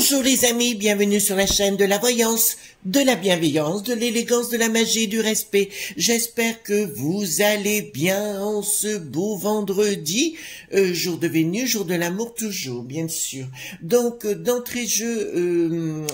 Bonjour les amis, bienvenue sur la chaîne de la voyance, de la bienveillance, de l'élégance, de la magie, du respect. J'espère que vous allez bien en ce beau vendredi, jour de Vénus, jour de l'amour toujours, bien sûr. Donc d'entrée de jeu,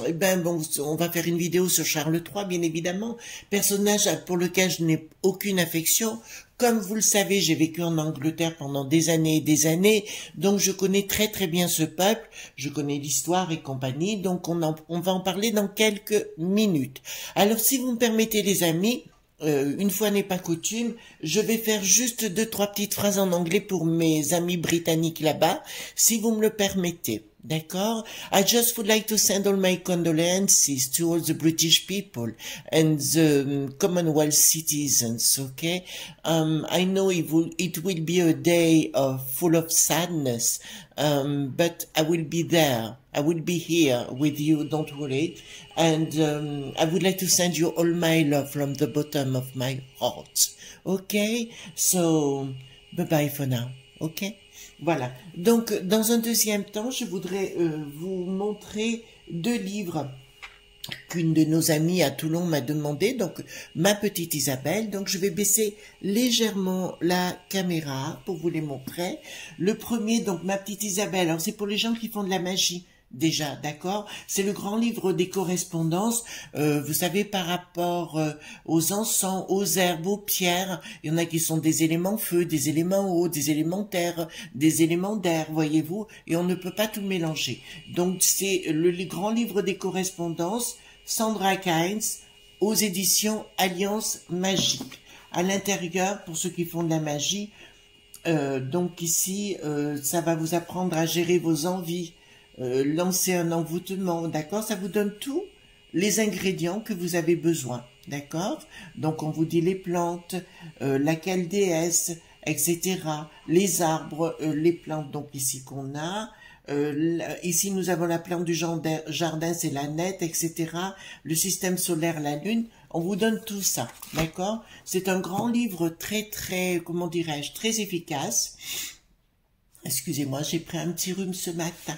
on va faire une vidéo sur Charles III, bien évidemment, personnage pour lequel je n'ai aucune affection. Comme vous le savez, j'ai vécu en Angleterre pendant des années et des années, donc je connais très très bien ce peuple, je connais l'histoire et compagnie, donc on va en parler dans quelques minutes. Alors si vous me permettez les amis, une fois n'est pas coutume, je vais faire juste 2-3 petites phrases en anglais pour mes amis britanniques là-bas, si vous me le permettez. D'accord? I just would like to send all my condolences to all the British people and the Commonwealth citizens, okay? I know it will be a day full of sadness, but I will be there. I will be here with you, don't worry. And I would like to send you all my love from the bottom of my heart. Okay? So, bye-bye for now. Okay? Voilà. Donc, dans un deuxième temps, je voudrais vous montrer 2 livres qu'une de nos amies à Toulon m'a demandé, donc ma petite Isabelle. Donc, je vais baisser légèrement la caméra pour vous les montrer. Le premier, donc ma petite Isabelle, alors c'est pour les gens qui font de la magie. Déjà, d'accord? C'est le grand livre des correspondances, vous savez, par rapport aux encens, aux herbes, aux pierres. Il y en a qui sont des éléments feu, des éléments eau, des éléments terre, des éléments d'air, voyez-vous, et on ne peut pas tout mélanger. Donc, c'est le grand livre des correspondances, Sandra Kynes, aux éditions Alliance Magique. À l'intérieur, pour ceux qui font de la magie, donc ici, ça va vous apprendre à gérer vos envies, lancer un envoûtement, d'accord? Ça vous donne tous les ingrédients que vous avez besoin, d'accord? Donc on vous dit les plantes, laquelle déesse, etc. Les arbres, les plantes, donc ici qu'on a. Ici nous avons la plante du jardin, c'est la nette, etc. Le système solaire, la lune. On vous donne tout ça, d'accord? C'est un grand livre très, comment dirais-je, très efficace. Excusez-moi, j'ai pris un petit rhume ce matin.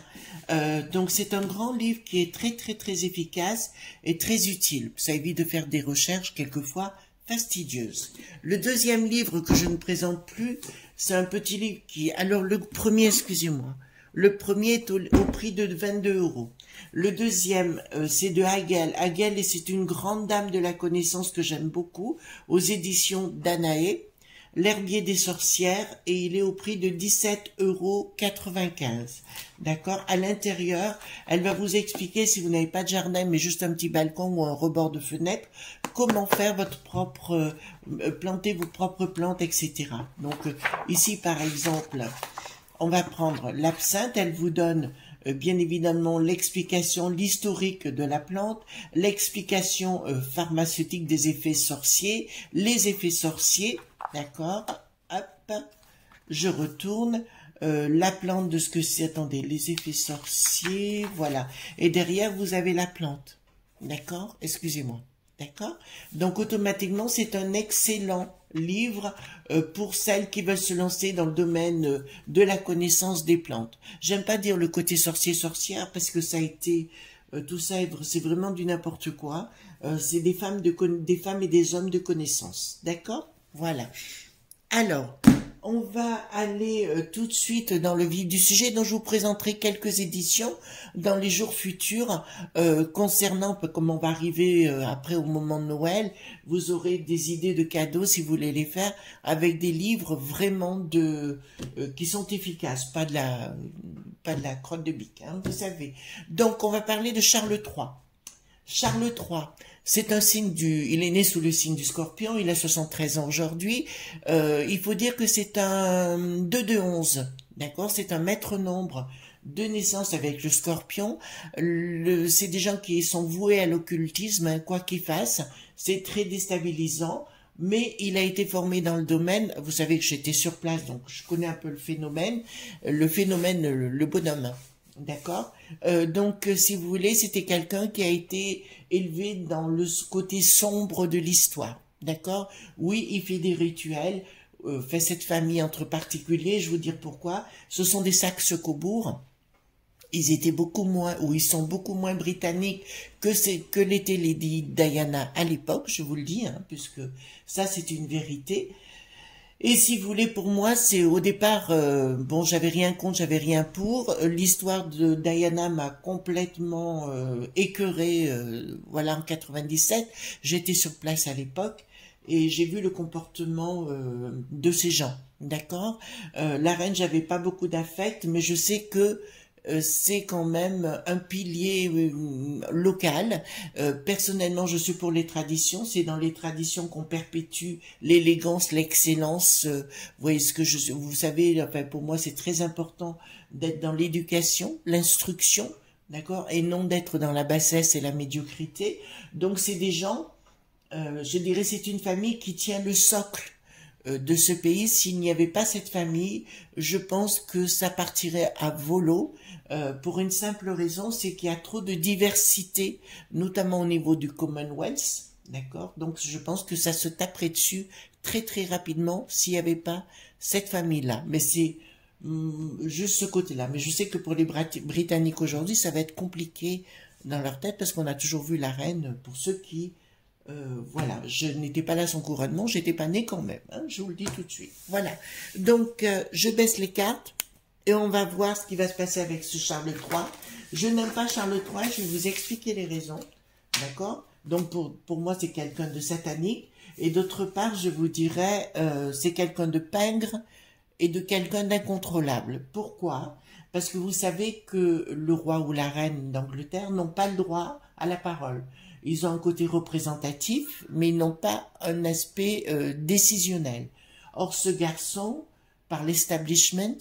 Donc c'est un grand livre qui est très très très efficace et très utile. Ça évite de faire des recherches quelquefois fastidieuses. Le deuxième livre que je ne présente plus, c'est un petit livre qui... Alors le premier, excusez-moi. Le premier est au prix de 22 €. Le deuxième, c'est de Hagel. Hagel, c'est une grande dame de la connaissance que j'aime beaucoup, aux éditions Danaé. L'herbier des sorcières, et il est au prix de 17,95 €. D'accord? À l'intérieur, elle va vous expliquer, si vous n'avez pas de jardin, mais juste un petit balcon ou un rebord de fenêtre, comment faire votre propre, planter vos propres plantes, etc. Donc, ici, par exemple, on va prendre l'absinthe. Elle vous donne bien évidemment l'explication, l'historique de la plante, l'explication pharmaceutique des effets sorciers, les effets sorciers, d'accord? Hop, je retourne, la plante de ce que c'est, attendez, les effets sorciers, voilà. Et derrière, vous avez la plante, d'accord? Excusez-moi. D'accord? Donc, automatiquement, c'est un excellent livre pour celles qui veulent se lancer dans le domaine de la connaissance des plantes. J'aime pas dire le côté sorcier-sorcière parce que ça a été... tout ça, c'est vraiment du n'importe quoi. C'est des femmes et des hommes de connaissance. D'accord? Voilà. Alors... on va aller tout de suite dans le vif du sujet, dont je vous présenterai quelques éditions dans les jours futurs concernant, comme on va arriver après au moment de Noël, vous aurez des idées de cadeaux si vous voulez les faire avec des livres vraiment qui sont efficaces, pas de la crotte de bique, hein, vous savez. Donc on va parler de Charles III. Charles III, c'est un signe il est né sous le signe du Scorpion, il a 73 ans aujourd'hui. Il faut dire que c'est un 2 de 11, d'accord? C'est un maître nombre de naissance avec le Scorpion. C'est des gens qui sont voués à l'occultisme, hein, quoi qu'ils fassent. C'est très déstabilisant, mais il a été formé dans le domaine. Vous savez que j'étais sur place, donc je connais un peu le phénomène, le bonhomme. D'accord? Donc, si vous voulez, c'était quelqu'un qui a été élevé dans le côté sombre de l'histoire. D'accord? Oui, il fait des rituels, fait cette famille entre particuliers, je vais vous dire pourquoi. Ce sont des Saxe-Cobourg. ils étaient beaucoup moins, ou ils sont beaucoup moins britanniques que l'était Lady Diana à l'époque, je vous le dis, hein, puisque ça c'est une vérité. Et si vous voulez, pour moi, c'est au départ, bon, j'avais rien contre, j'avais rien pour. L'histoire de Diana m'a complètement écœurée, voilà, en 97. J'étais sur place à l'époque et j'ai vu le comportement de ces gens, d'accord. La reine, j'avais pas beaucoup d'affect, mais je sais que c'est quand même un pilier local. Personnellement, je suis pour les traditions. C'est dans les traditions qu'on perpétue l'élégance, l'excellence. Vous voyez ce que vous savez. Enfin, pour moi, c'est très important d'être dans l'éducation, l'instruction, d'accord, et non d'être dans la bassesse et la médiocrité. Donc, c'est des gens. Je dirais, c'est une famille qui tient le socle de ce pays. S'il n'y avait pas cette famille, je pense que ça partirait à volo, pour une simple raison, c'est qu'il y a trop de diversité, notamment au niveau du Commonwealth, d'accord. Donc je pense que ça se taperait dessus très très rapidement s'il n'y avait pas cette famille-là. Mais c'est juste ce côté-là. Mais je sais que pour les Britanniques aujourd'hui, ça va être compliqué dans leur tête parce qu'on a toujours vu la reine, pour ceux qui voilà, je n'étais pas là à son couronnement, j'étais pas née quand même, hein, je vous le dis tout de suite. Voilà, donc je baisse les cartes et on va voir ce qui va se passer avec ce Charles III. Je n'aime pas Charles III, je vais vous expliquer les raisons, d'accord. Donc pour moi c'est quelqu'un de satanique, et d'autre part je vous dirais c'est quelqu'un de pingre et de quelqu'un d'incontrôlable. Pourquoi? Parce que vous savez que le roi ou la reine d'Angleterre n'ont pas le droit à la parole. Ils ont un côté représentatif, mais ils n'ont pas un aspect décisionnel. Or, ce garçon, par l'establishment,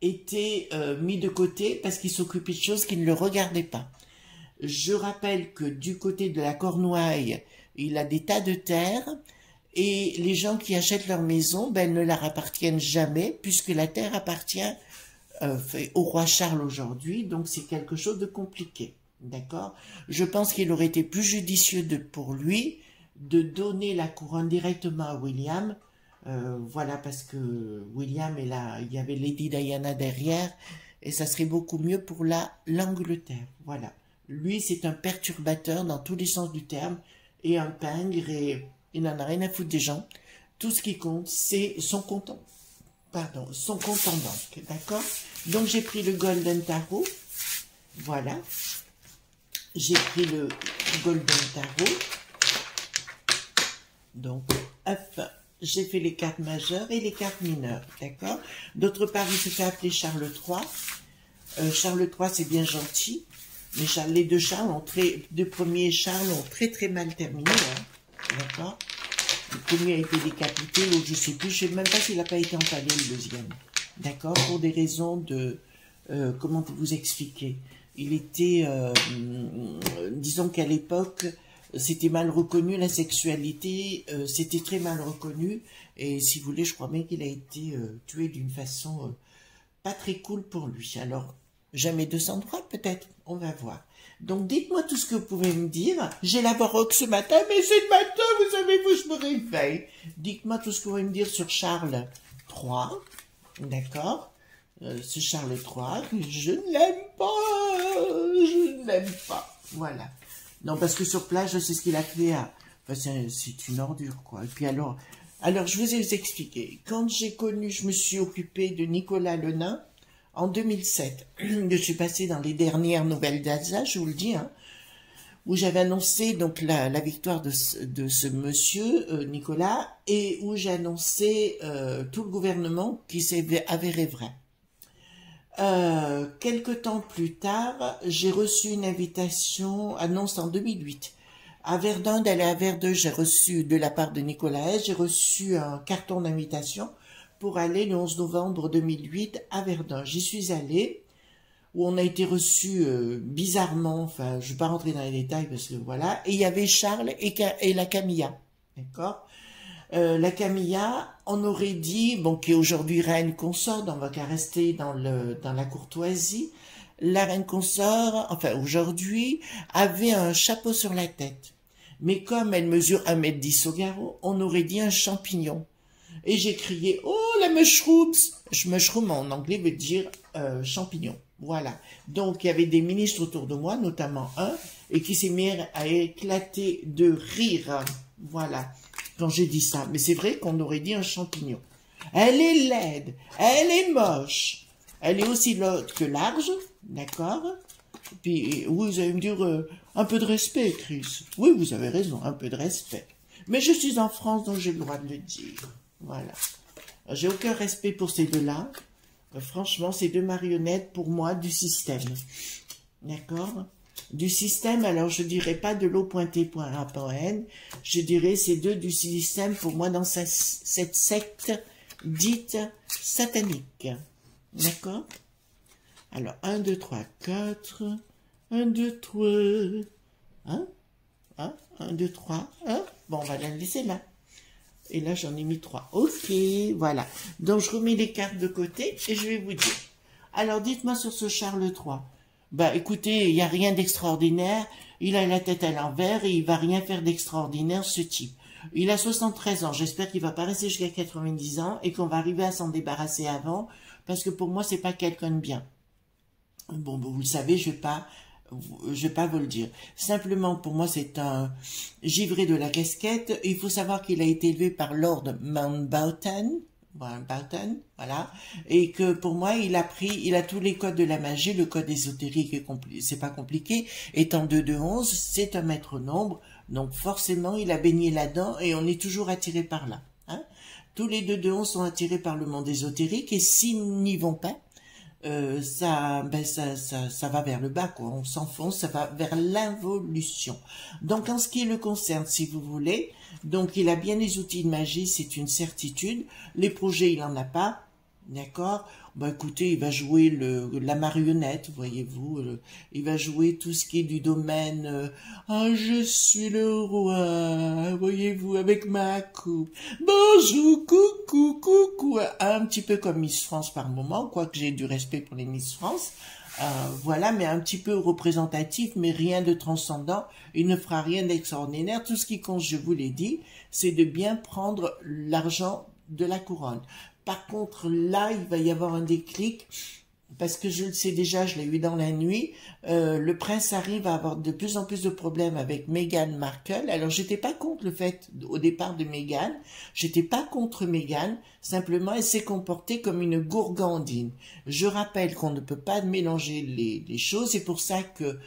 était mis de côté parce qu'il s'occupait de choses qui ne le regardaient pas. Je rappelle que du côté de la Cornouaille, il a des tas de terres, et les gens qui achètent leur maison, ben, ne leur appartiennent jamais, puisque la terre appartient au roi Charles aujourd'hui, donc c'est quelque chose de compliqué. D'accord. Je pense qu'il aurait été plus judicieux pour lui de donner la couronne directement à William. Voilà, parce que William est là, il y avait Lady Diana derrière, et ça serait beaucoup mieux pour l'Angleterre. Voilà. Lui, c'est un perturbateur dans tous les sens du terme, et un pingre, et il n'en a rien à foutre des gens. Tout ce qui compte, c'est son compte en banque. D'accord. Donc j'ai pris le Golden Tarot. Voilà. J'ai pris le Golden Tarot. Donc, hop, j'ai fait les cartes majeures et les cartes mineures, d'accord. D'autre part, il se fait appeler Charles III. Charles III, c'est bien gentil, mais les deux premiers Charles ont très très mal terminé, hein, d'accord. Le premier a été décapité, l'autre je sais plus, je sais même pas s'il n'a pas été empalé le deuxième, d'accord, pour des raisons de, comment vous expliquer. Il était, disons qu'à l'époque, c'était mal reconnu, la sexualité, c'était très mal reconnu, et si vous voulez, je crois bien qu'il a été tué d'une façon pas très cool pour lui. Alors, jamais 203 peut-être, on va voir. Donc dites-moi tout ce que vous pouvez me dire. J'ai la baroque ce matin, mais c'est le matin, vous savez, je me réveille. Dites-moi tout ce que vous pouvez me dire sur Charles III, d'accord. Ce Charles III, je ne l'aime pas, je ne l'aime pas, voilà. Non, parce que sur place, je sais ce qu'il a fait, enfin, c'est une ordure, quoi. Et puis alors, je vous ai expliqué, quand je me suis occupée de Nicolas le Nain, en 2007, je suis passée dans les dernières nouvelles d'Alsace, je vous le dis, hein, où j'avais annoncé donc la victoire de ce monsieur, Nicolas, et où j'ai annoncé tout le gouvernement qui s'est avéré vrai. Quelque temps plus tard, j'ai reçu une invitation, annonce en 2008, à Verdun, d'aller à Verdun. J'ai reçu de la part de Nicolas Hesse, j'ai reçu un carton d'invitation pour aller le 11 novembre 2008 à Verdun. J'y suis allée, où on a été reçu bizarrement, enfin je ne vais pas rentrer dans les détails parce que voilà, et il y avait Charles et la Camilla, d'accord. La Camilla, on aurait dit, bon, qui est aujourd'hui reine consort, on va qu'à rester dans la courtoisie. La reine consort, enfin aujourd'hui, avait un chapeau sur la tête. Mais comme elle mesure 1,10 m au garrot, on aurait dit un champignon. Et j'ai crié, oh, la mushrooms! Mushroom en anglais veut dire champignon. Voilà. Donc, il y avait des ministres autour de moi, notamment un, et qui s'est mis à éclater de rire. Voilà. Quand j'ai dit ça. Mais c'est vrai qu'on aurait dit un champignon. Elle est laide. Elle est moche. Elle est aussi haute que large. D'accord? Puis, oui, vous allez me dire, un peu de respect, Chris. Oui, vous avez raison, un peu de respect. Mais je suis en France, donc j'ai le droit de le dire. Voilà. J'ai aucun respect pour ces deux-là. Franchement, ces deux marionnettes, pour moi, du système. D'accord? Du système, alors je dirais pas de l'eau pointée point A point N, je dirais ces deux du système, pour moi, dans cette secte dite satanique. D'accord? Alors, 1, 2, 3, 4, 1, 2, 3, 1, 1, 2, 3, 1, bon, on va la laisser là. Et là, j'en ai mis 3. Ok, voilà. Donc, je remets les cartes de côté et je vais vous dire. Alors, dites-moi sur ce Charles III. Bah, écoutez, il n'y a rien d'extraordinaire. Il a la tête à l'envers et il va rien faire d'extraordinaire, ce type. Il a 73 ans. J'espère qu'il va pas rester jusqu'à 90 ans et qu'on va arriver à s'en débarrasser avant, parce que pour moi, c'est pas quelqu'un de bien. Bon, vous le savez, je vais pas vous le dire. Simplement, pour moi, c'est un givré de la casquette. Il faut savoir qu'il a été élevé par Lord Mountbatten, voilà, et que pour moi, il a tous les codes de la magie. Le code ésotérique c'est pas compliqué. Étant 2-2-11, c'est un maître nombre, donc forcément, il a baigné là-dedans et on est toujours attiré par là. Hein. Tous les 2-2-11 sont attirés par le monde ésotérique et s'ils n'y vont pas, ça va vers le bas, quoi. On s'enfonce, ça va vers l'involution. Donc, en ce qui le concerne, si vous voulez, donc il a bien les outils de magie, c'est une certitude. Les projets, il en a pas, d'accord. Bah écoutez, il va jouer la marionnette, voyez-vous. Il va jouer tout ce qui est du domaine. Ah, je suis le roi, voyez-vous, avec ma coupe. Bonjour, coucou, coucou. Un petit peu comme Miss France par moment, quoique j'ai du respect pour les Miss France. Voilà, mais un petit peu représentatif, mais rien de transcendant. Il ne fera rien d'extraordinaire. Tout ce qui compte, je vous l'ai dit, c'est de bien prendre l'argent de la couronne. Par contre, là, il va y avoir un déclic, parce que je le sais déjà, je l'ai eu dans la nuit, le prince Harry va avoir de plus en plus de problèmes avec Meghan Markle. Alors, j'étais pas contre le fait, au départ de Meghan, j'étais pas contre Meghan, simplement, elle s'est comportée comme une gourgandine. Je rappelle qu'on ne peut pas mélanger les choses, c'est pour ça que,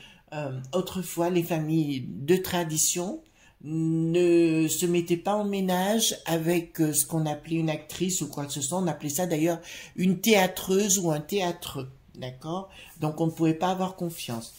autrefois, les familles de tradition ne se mettaient pas en ménage avec ce qu'on appelait une actrice ou quoi que ce soit. On appelait ça d'ailleurs une théâtreuse ou un théâtreux, d'accord? Donc on ne pouvait pas avoir confiance.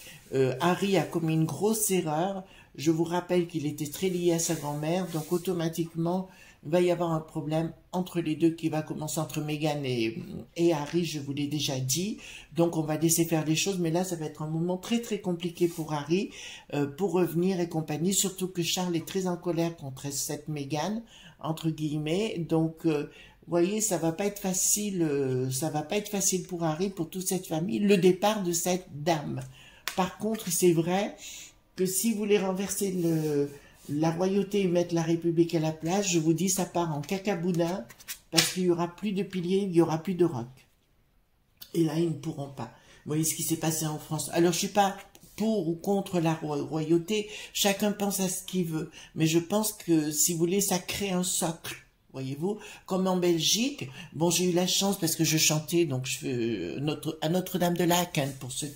Harry a commis une grosse erreur. Je vous rappelle qu'il était très lié à sa grand-mère, donc automatiquement il va y avoir un problème entre les deux qui va commencer entre Meghan et Harry, je vous l'ai déjà dit. Donc on va laisser faire les choses, mais là ça va être un moment très très compliqué pour Harry, pour revenir et compagnie, surtout que Charles est très en colère contre cette Meghan, entre guillemets. Donc voyez, ça va pas être facile pour Harry, pour toute cette famille, le départ de cette dame. Par contre, c'est vrai que si vous voulez renverser la royauté et mettre la République à la place, je vous dis, ça part en cacaboudin, parce qu'il n'y aura plus de piliers, il n'y aura plus de roc. Et là, ils ne pourront pas. Vous voyez ce qui s'est passé en France. Alors, je suis pas pour ou contre la royauté, chacun pense à ce qu'il veut. Mais je pense que, si vous voulez, ça crée un socle. Voyez-vous, comme en Belgique, bon, j'ai eu la chance parce que je chantais, donc à Notre-Dame de Lac, hein, pour ceux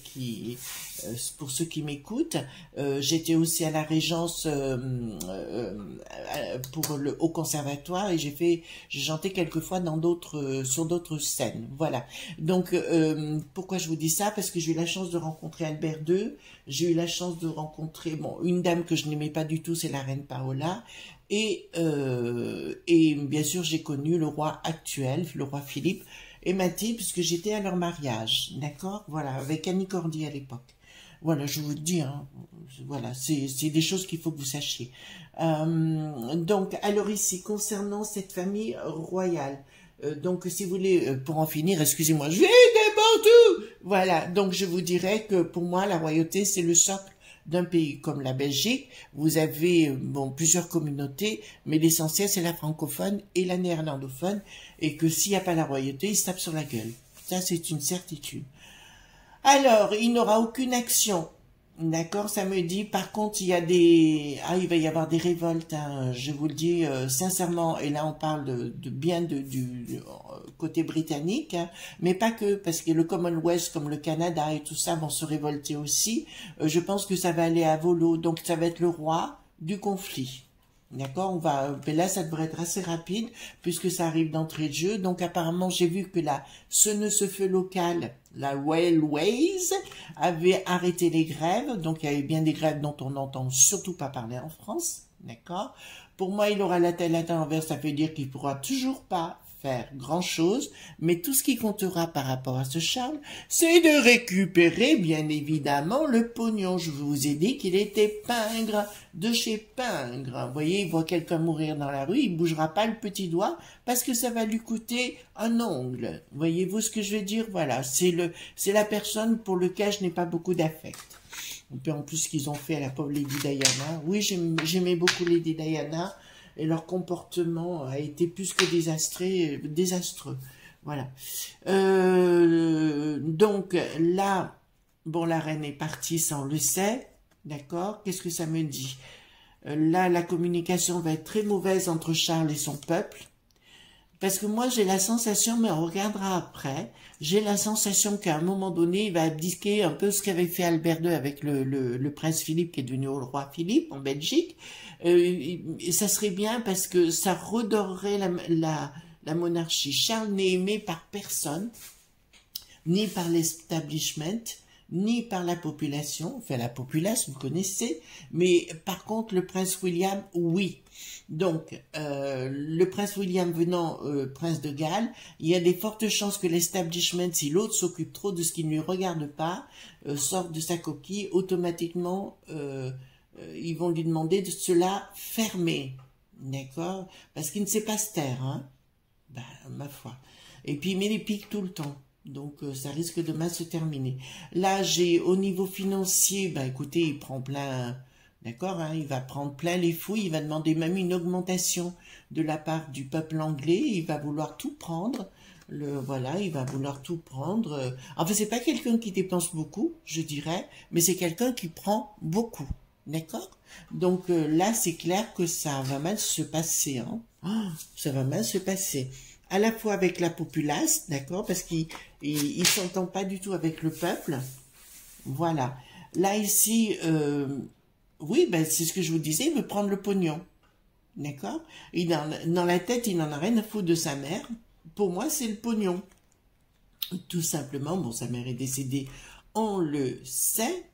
qui m'écoutent. J'étais aussi à la Régence pour le Haut Conservatoire et j'ai chanté quelquefois sur d'autres scènes. Voilà. Donc, pourquoi je vous dis ça? Parce que j'ai eu la chance de rencontrer Albert II. J'ai eu la chance de rencontrer, bon, une dame que je n'aimais pas du tout, c'est la reine Paola. Et bien sûr, j'ai connu le roi actuel, le roi Philippe et Mathilde, puisque j'étais à leur mariage, d'accord? Voilà, avec Annie Cordy à l'époque. Voilà, je vous le dis, hein, voilà, c'est des choses qu'il faut que vous sachiez. Donc, alors ici, concernant cette famille royale, donc si vous voulez, pour en finir, excusez-moi, je vais partout. Voilà, donc je vous dirais que pour moi, la royauté, c'est le socle d'un pays comme la Belgique, vous avez bon plusieurs communautés, mais l'essentiel c'est la francophone et la néerlandophone, et que s'il n'y a pas la royauté, ils se tapent sur la gueule. Ça, c'est une certitude. Alors, il n'aura aucune action. D'accord, ça me dit, par contre, il y a il va y avoir des révoltes, hein, je vous le dis sincèrement, et là on parle du côté britannique, hein, mais pas que, parce que le Commonwealth, comme le Canada et tout ça, vont se révolter aussi. Je pense que ça va aller à volo, donc ça va être le roi du conflit. D'accord, mais là ça devrait être assez rapide puisque ça arrive d'entrée de jeu. Donc apparemment j'ai vu que ce feu local, la Railways, avait arrêté les grèves. Donc il y avait bien des grèves dont on n'entend surtout pas parler en France. D'accord. Pour moi il aura la tête à l'envers, ça veut dire qu'il pourra toujours pas faire grand chose, mais tout ce qui comptera par rapport à ce Charles, c'est de récupérer bien évidemment le pognon. Je vous ai dit qu'il était pingre de chez pingre. Vous voyez, il voit quelqu'un mourir dans la rue, il bougera pas le petit doigt parce que ça va lui coûter un ongle. Voyez-vous ce que je veux dire? Voilà, c'est la personne pour laquelle je n'ai pas beaucoup d'affect. Et puis en plus ce qu'ils ont fait à la pauvre Lady Diana. Oui, j'aimais beaucoup Lady Diana. Et leur comportement a été plus que désastreux. Voilà. Donc là, bon, la reine est partie, ça on le sait. D'accord? Qu'est-ce que ça me dit? Là, la communication va être très mauvaise entre Charles et son peuple. Parce que moi, j'ai la sensation, mais on regardera après, j'ai la sensation qu'à un moment donné, il va abdiquer un peu ce qu'avait fait Albert II avec le prince Philippe, qui est devenu le roi Philippe en Belgique. Et ça serait bien parce que ça redorerait la monarchie. Charles n'est aimé par personne, ni par l'establishment, ni par la population. Enfin, la populace, vous connaissez, mais par contre, le prince William, oui. Donc, le prince William venant prince de Galles, il y a des fortes chances que l'establishment, si l'autre s'occupe trop de ce qui ne lui regarde pas, sorte de sa coquille, automatiquement, ils vont lui demander de cela fermer. D'accord? Parce qu'il ne sait pas se taire, hein? Ben, ma foi. Et puis, il met les piques tout le temps. Donc, ça risque de mal se terminer. Là, j'ai, au niveau financier, ben, écoutez, il prend plein... D'accord, hein, il va prendre plein les fouilles, il va demander même une augmentation de la part du peuple anglais, il va vouloir tout prendre, voilà, il va vouloir tout prendre. Enfin, c'est pas quelqu'un qui dépense beaucoup, je dirais, mais c'est quelqu'un qui prend beaucoup, d'accord? Donc là, c'est clair que ça va mal se passer, hein. Oh, ça va mal se passer. À la fois avec la populace, d'accord, parce qu'il s'entend pas du tout avec le peuple. Voilà. Là, ici... oui, ben c'est ce que je vous disais, il veut prendre le pognon. D'accord? Dans la tête, il n'en a rien à foutre de sa mère. Pour moi, c'est le pognon. Tout simplement, bon, sa mère est décédée, on le sait.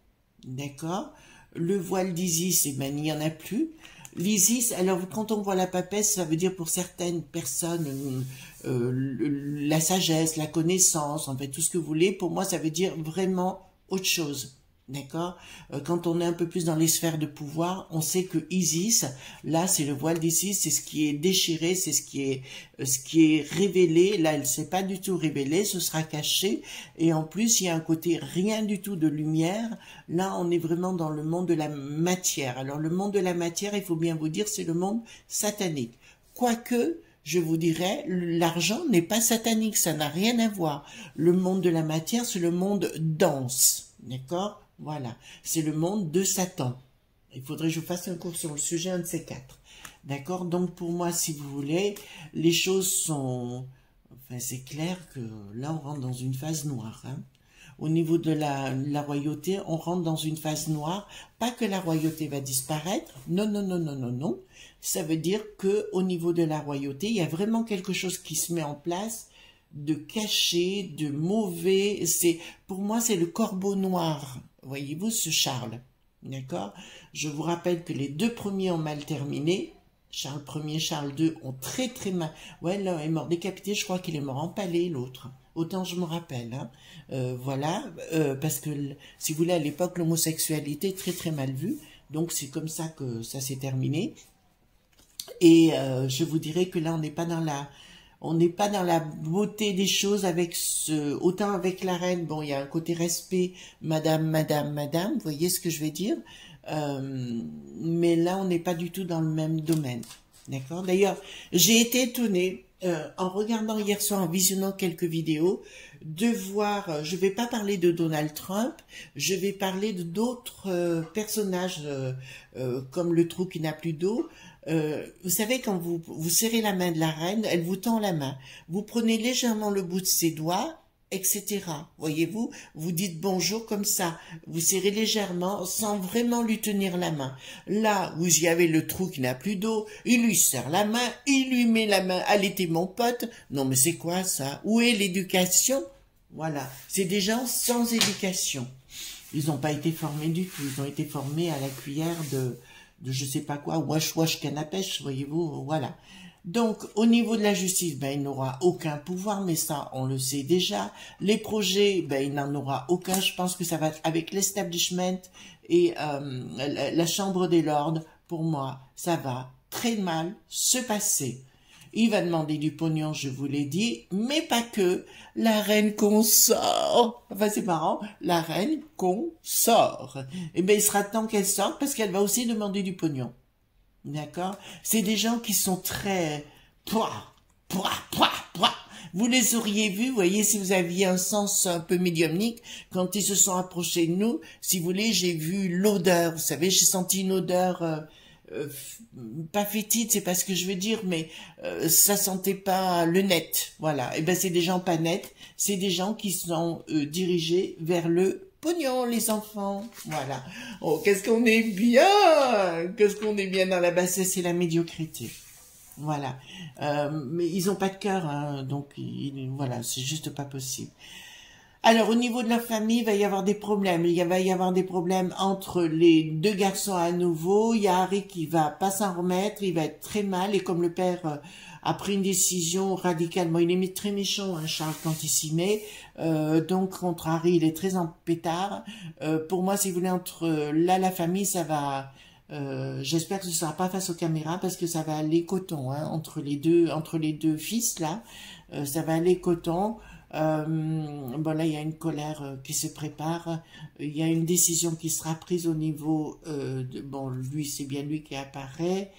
D'accord? Le voile d'Isis, eh ben, il n'y en a plus. L'Isis, alors quand on voit la papesse, ça veut dire pour certaines personnes la sagesse, la connaissance, en fait, tout ce que vous voulez. Pour moi, ça veut dire vraiment autre chose. D'accord? Quand on est un peu plus dans les sphères de pouvoir, on sait que Isis, là, c'est le voile d'Isis, c'est ce qui est déchiré, c'est ce qui est révélé. Là, elle ne s'est pas du tout révélée, ce sera caché. Et en plus, il y a un côté rien du tout de lumière. Là, on est vraiment dans le monde de la matière. Alors, le monde de la matière, il faut bien vous dire, c'est le monde satanique. Quoique, je vous dirais, l'argent n'est pas satanique, ça n'a rien à voir. Le monde de la matière, c'est le monde dense. D'accord? Voilà, c'est le monde de Satan. Il faudrait que je fasse un cours sur le sujet, un de ces quatre. D'accord? Donc pour moi, si vous voulez, les choses sont... Enfin, c'est clair que là, on rentre dans une phase noire. Hein. Au niveau de la royauté, on rentre dans une phase noire. Pas que la royauté va disparaître. Non, non, non, non, non, non. Ça veut dire que au niveau de la royauté, il y a vraiment quelque chose qui se met en place de caché, de mauvais. Pour moi, c'est le corbeau noir. Voyez-vous, ce Charles. D'accord? Je vous rappelle que les deux premiers ont mal terminé. Charles Ier, Charles II ont très très mal... Ouais, l'un est mort décapité, je crois qu'il est mort empalé, l'autre. Autant je me rappelle. Hein. Voilà, parce que, si vous voulez, à l'époque, l'homosexualité est très très mal vue. Donc, c'est comme ça que ça s'est terminé. Et je vous dirais que là, on n'est pas dans la... On n'est pas dans la beauté des choses avec autant avec la reine. Bon, il y a un côté respect, madame, madame, madame. Vous voyez ce que je vais dire? Mais là, on n'est pas du tout dans le même domaine. D'accord? D'ailleurs, j'ai été étonnée, en regardant hier soir, en visionnant quelques vidéos, de voir, je vais pas parler de Donald Trump, je vais parler de d'autres personnages, comme le trou qui n'a plus d'eau. Vous savez, quand vous serrez la main de la reine, elle vous tend la main. Vous prenez légèrement le bout de ses doigts, etc. Voyez-vous, vous dites bonjour comme ça. Vous serrez légèrement sans vraiment lui tenir la main. Là, vous y avez le trou qui n'a plus d'eau, il lui serre la main, il lui met la main. Allez, t'es mon pote. Non, mais c'est quoi ça? Où est l'éducation? Voilà, c'est des gens sans éducation. Ils n'ont pas été formés du tout. Ils ont été formés à la cuillère de je sais pas quoi, wash canne à pêche, voyez-vous, voilà. Donc, au niveau de la justice, ben, il n'aura aucun pouvoir, mais ça, on le sait déjà. Les projets, ben, il n'en aura aucun. Je pense que ça va être avec l'establishment et la Chambre des Lords. Pour moi, ça va très mal se passer. Il va demander du pognon, je vous l'ai dit, mais pas que. La reine consort. Enfin, c'est marrant. La reine consort. Eh bien, il sera temps qu'elle sorte parce qu'elle va aussi demander du pognon. D'accord? C'est des gens qui sont très... Vous les auriez vus, vous voyez, si vous aviez un sens un peu médiumnique, quand ils se sont approchés de nous, si vous voulez, j'ai vu l'odeur, vous savez, j'ai senti une odeur... pas fétide, c'est pas ce que je veux dire, mais ça sentait pas le net, voilà. Et ben c'est des gens pas nets, c'est des gens qui sont dirigés vers le pognon, les enfants, voilà. Oh, qu'est-ce qu'on est bien, qu'est-ce qu'on est bien dans la bassesse et la médiocrité, voilà. Mais ils ont pas de cœur, hein, donc voilà, c'est juste pas possible. Alors, au niveau de la famille, il va y avoir des problèmes. Il va y avoir des problèmes entre les deux garçons à nouveau. Il y a Harry qui va pas s'en remettre, il va être très mal. Et comme le père a pris une décision radicalement, il est très méchant, hein, Charles, quand il s'y met. Donc, contre Harry, il est très en pétard. Pour moi, si vous voulez, entre la famille, ça va... j'espère que ce ne sera pas face aux caméras parce que ça va aller coton, hein, entre les deux fils, là. Ça va aller coton. Bon là il y a une colère qui se prépare, il y a une décision qui sera prise au niveau bon lui c'est bien lui qui apparaît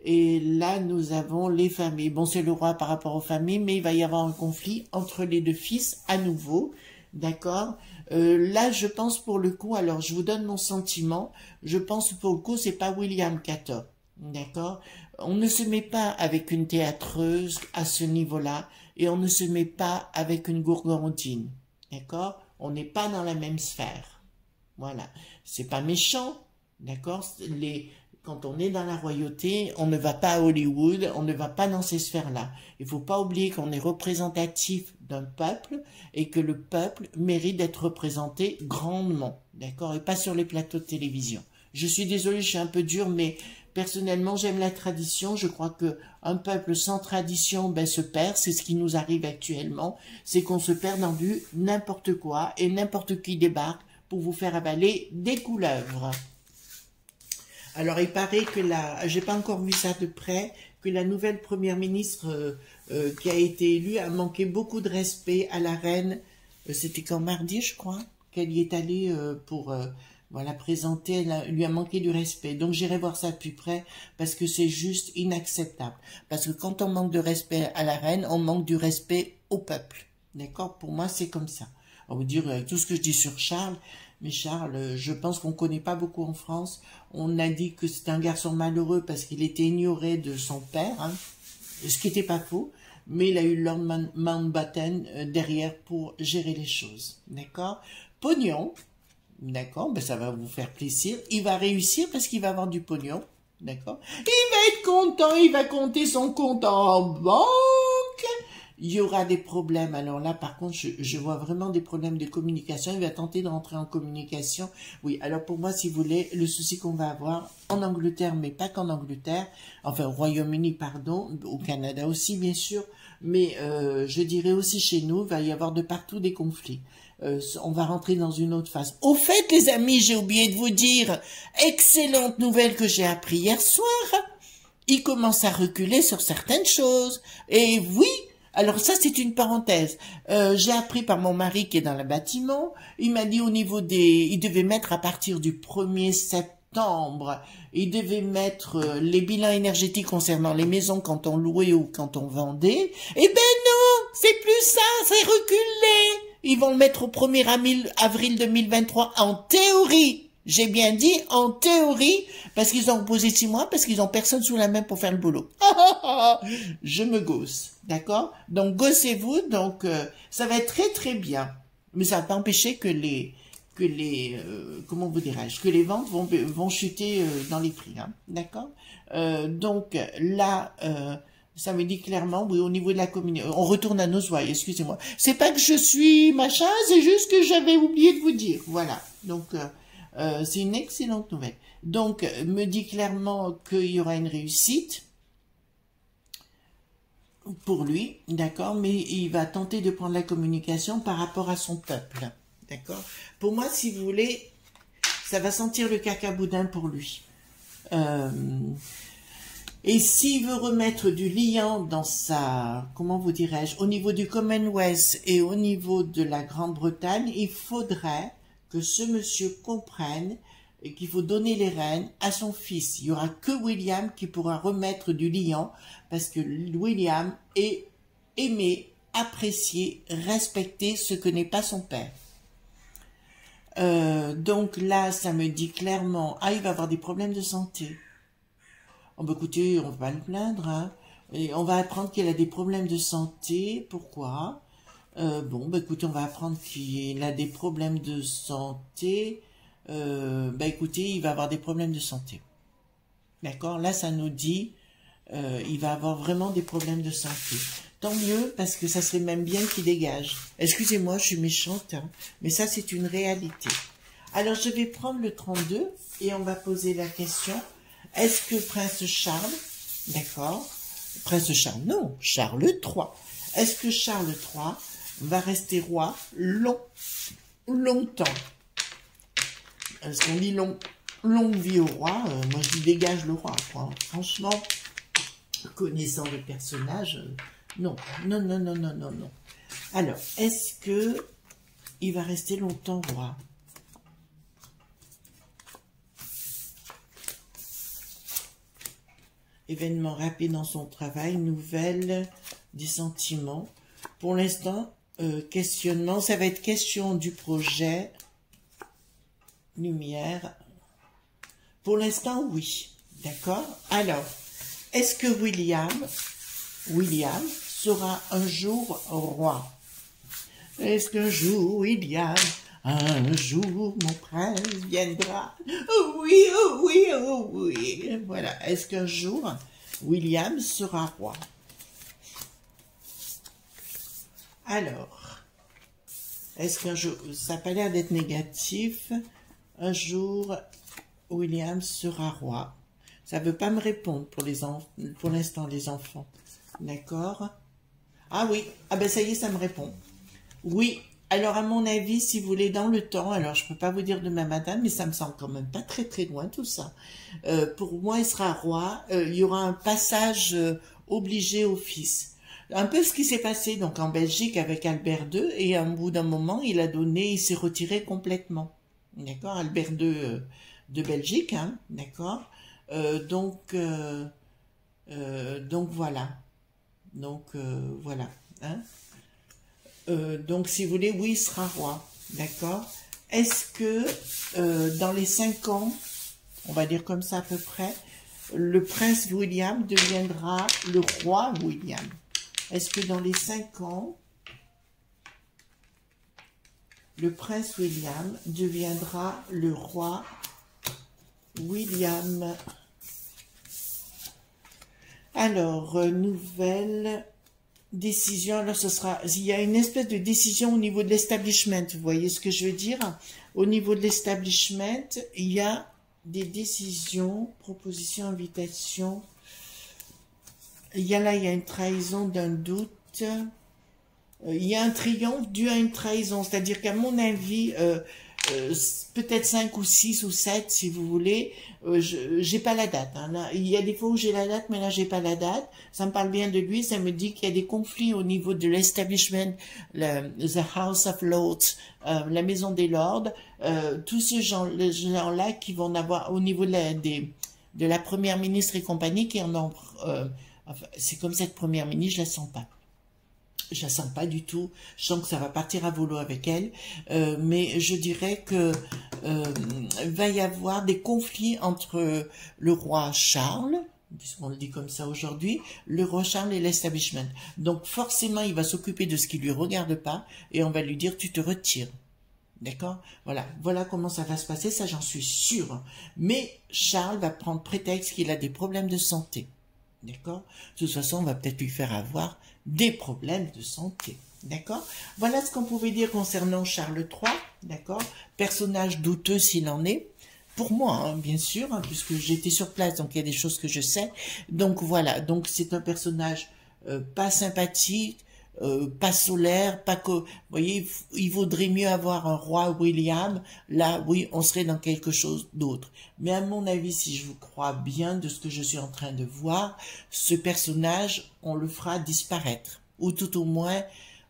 et là nous avons les familles. Bon c'est le roi par rapport aux familles mais il va y avoir un conflit entre les deux fils à nouveau, d'accord. Là je pense pour le coup, alors je vous donne mon sentiment, je pense pour le coup c'est pas William qui a tort, d'accord. On ne se met pas avec une théâtreuse à ce niveau-là et on ne se met pas avec une gourgandine, d'accord? On n'est pas dans la même sphère, voilà. C'est pas méchant, d'accord? Quand on est dans la royauté, on ne va pas à Hollywood, on ne va pas dans ces sphères-là. Il faut pas oublier qu'on est représentatif d'un peuple et que le peuple mérite d'être représenté grandement, d'accord? Et pas sur les plateaux de télévision. Je suis désolée, je suis un peu dure, mais personnellement, j'aime la tradition. Je crois que un peuple sans tradition se perd. C'est ce qui nous arrive actuellement. C'est qu'on se perd dans du n'importe quoi et n'importe qui débarque pour vous faire avaler des couleuvres. Alors, il paraît que j'ai pas encore vu ça de près, que la nouvelle première ministre qui a été élue a manqué beaucoup de respect à la reine. C'était quand mardi, je crois, qu'elle y est allée pour... voilà, présenter, lui a manqué du respect. Donc j'irai voir ça de plus près parce que c'est juste inacceptable. Parce que quand on manque de respect à la reine, on manque du respect au peuple. D'accord? Pour moi, c'est comme ça. On va dire tout ce que je dis sur Charles, mais Charles, je pense qu'on ne connaît pas beaucoup en France. On a dit que c'est un garçon malheureux parce qu'il était ignoré de son père, hein, ce qui n'était pas faux. Mais il a eu Lord Mountbatten derrière pour gérer les choses. D'accord? Pognon. D'accord, ça va vous faire plaisir. Il va réussir parce qu'il va avoir du pognon. D'accord. Il va être content, il va compter son compte en banque. Il y aura des problèmes. Alors là, par contre, je vois vraiment des problèmes de communication. Il va tenter de rentrer en communication. Oui, alors pour moi, si vous voulez, le souci qu'on va avoir en Angleterre, mais pas qu'en Angleterre, enfin au Royaume-Uni, pardon, au Canada aussi, bien sûr, mais je dirais aussi chez nous, il va y avoir de partout des conflits. On va rentrer dans une autre phase. Au fait, les amis, j'ai oublié de vous dire, excellente nouvelle que j'ai appris hier soir. Il commence à reculer sur certaines choses. Et oui, Alors ça, c'est une parenthèse. J'ai appris par mon mari qui est dans le bâtiment. Il m'a dit au niveau il devait mettre à partir du 1er septembre, il devait mettre les bilans énergétiques concernant les maisons quand on louait ou quand on vendait. Eh ben non, c'est plus ça, c'est reculé. Ils vont le mettre au 1er avril 2023 en théorie. J'ai bien dit en théorie, parce qu'ils ont reposé 6 mois, parce qu'ils ont personne sous la main pour faire le boulot. Je me gosse, d'accord? Donc gossez-vous, donc ça va être très très bien. Mais ça va pas empêcher que comment vous dirais-je, que les ventes vont chuter dans les prix, hein, d'accord? Donc là, ça me dit clairement, oui, au niveau de la communication, on retourne à nos ouailles, excusez-moi. C'est pas que je suis machin, c'est juste que j'avais oublié de vous dire, voilà. Donc c'est une excellente nouvelle. Donc, me dit clairement qu'il y aura une réussite pour lui, d'accord, mais il va tenter de prendre la communication par rapport à son peuple, d'accord. Pour moi, si vous voulez, ça va sentir le cacaboudin pour lui. Et s'il veut remettre du liant dans sa, comment vous dirais-je, au niveau du Commonwealth et au niveau de la Grande-Bretagne, il faudrait que ce monsieur comprenne qu'il faut donner les rênes à son fils. Il n'y aura que William qui pourra remettre du liant parce que William est aimé, apprécié, respecté, ce que n'est pas son père. Donc là, ça me dit clairement, il va avoir des problèmes de santé. Oh, bah, écoutez, on va pas le plaindre, hein. Et on va apprendre qu'il a des problèmes de santé. Pourquoi? Bon, bah écoutez, on va apprendre qu'il a des problèmes de santé. Bah écoutez, il va avoir des problèmes de santé. D'accord? Là, ça nous dit, il va avoir vraiment des problèmes de santé. Tant mieux, parce que ça serait même bien qu'il dégage. Excusez-moi, je suis méchante, hein, mais ça, c'est une réalité. Alors, je vais prendre le 32 et on va poser la question. Est-ce que Prince Charles, d'accord? Prince Charles, non, Charles III. Est-ce que Charles III va rester roi longtemps? Est-ce qu'on dit longue vie au roi? Moi, je dis dégage le roi, quoi. Franchement, connaissant le personnage, non, non, non, non, non, non, non. Alors, est-ce que il va rester longtemps roi? Événement rapide dans son travail, nouvelle, des sentiments. Pour l'instant, questionnement, ça va être question du projet, lumière. Pour l'instant, oui. D'accord? Alors, est-ce que William sera un jour roi? Est-ce qu'un jour, William, un jour, mon prince viendra? Oh oui, oh oui, oh oui. Voilà. Est-ce qu'un jour, William sera roi? Alors, est-ce qu'un jour, ça n'a pas l'air d'être négatif, un jour, William sera roi? Ça ne veut pas me répondre pour l'instant, les enfants. D'accord? Ah oui, ah ben ça y est, ça me répond. Oui, alors à mon avis, si vous voulez, dans le temps, alors je ne peux pas vous dire demain matin, mais ça me semble quand même pas très très loin tout ça. Pour moi, il sera roi, il y aura un passage obligé au fils. Un peu ce qui s'est passé donc en Belgique avec Albert II, et à un bout d'un moment, il s'est retiré complètement. D'accord? Albert II de Belgique, hein, d'accord? Donc voilà. Donc voilà. Hein? Donc si vous voulez, oui, il sera roi. D'accord? Est-ce que dans les 5 ans, on va dire comme ça à peu près, le prince William deviendra le roi William? Est-ce que dans les 5 ans, le prince William deviendra le roi William? Alors, nouvelle décision. Alors, il y a une espèce de décision au niveau de l'establishment. Vous voyez ce que je veux dire? Au niveau de l'establishment, il y a des décisions, propositions, invitations. Il y a une trahison d'un doute. Il y a un triomphe dû à une trahison. C'est-à-dire qu'à mon avis, peut-être 5 ou 6 ou 7 si vous voulez. J'ai pas la date. Hein. Là, il y a des fois où j'ai la date, mais là j'ai pas la date. Ça me parle bien de lui. Ça me dit qu'il y a des conflits au niveau de l'establishment, the House of Lords, la Maison des Lords. Tous ces gens-là qui vont avoir au niveau de la première ministre et compagnie qui en ont. Enfin, c'est comme cette première ministre, je la sens pas. Je la sens pas du tout. Je sens que ça va partir à volo avec elle. Mais je dirais que va y avoir des conflits entre le roi Charles, puisqu'on le dit comme ça aujourd'hui, le roi Charles et l'establishment. Donc forcément, il va s'occuper de ce qui lui regarde pas et on va lui dire tu te retires. D'accord? Voilà comment ça va se passer, ça j'en suis sûre. Mais Charles va prendre prétexte qu'il a des problèmes de santé. D'accord? De toute façon, on va peut-être lui faire avoir des problèmes de santé. D'accord? Voilà ce qu'on pouvait dire concernant Charles III. D'accord? Personnage douteux s'il en est. Pour moi, hein, bien sûr, hein, puisque j'étais sur place, donc il y a des choses que je sais. Donc voilà, donc c'est un personnage pas sympathique, pas solaire, pas que, vous voyez, il vaudrait mieux avoir un roi William. Là, oui, on serait dans quelque chose d'autre. Mais à mon avis, si je vous crois bien de ce que je suis en train de voir, ce personnage, on le fera disparaître. Ou tout au moins,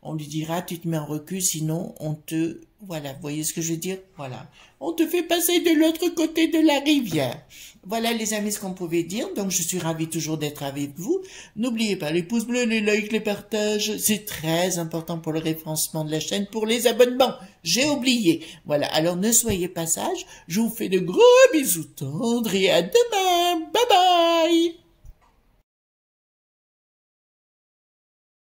on lui dira, tu te mets en recul, sinon on te... Voilà, vous voyez ce que je veux dire? Voilà. On te fait passer de l'autre côté de la rivière. Voilà les amis ce qu'on pouvait dire. Donc je suis ravie toujours d'être avec vous. N'oubliez pas les pouces bleus, les likes, les partages. C'est très important pour le référencement de la chaîne, pour les abonnements. J'ai oublié. Voilà, alors ne soyez pas sages. Je vous fais de gros bisous tendres et à demain. Bye bye.